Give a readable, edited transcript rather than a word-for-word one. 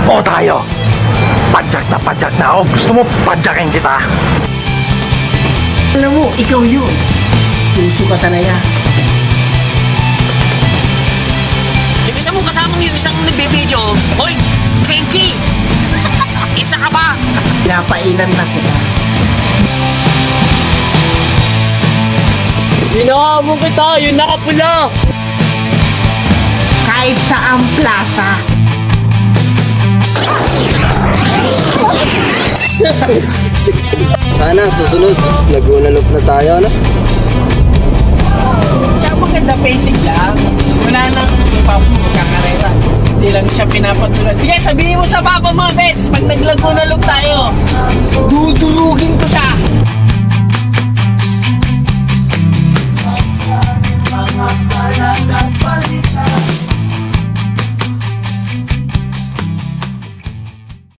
Takbo tayo! Padyak na ako. Gusto mo padyakin kita? Alam mo, ikaw yun. Puso ka talaga. Yung isa mo kasamang yung isang nagbibideo, hoy, Kenki! Isa ka ba? Napailan na kita. Ginawa mo kita, yung nakapula! Kahit saang plaza. Sana susunod, Laguna Loop na tayo, no? Tsaka maganda pacing lang. Wala nang si Papa mo kakarera. Hindi lang siya pinapatulan. Sige, sabihin mo sa Papa mo, Bets, pag nag-Laguna Loop tayo, dudurugin ko siya.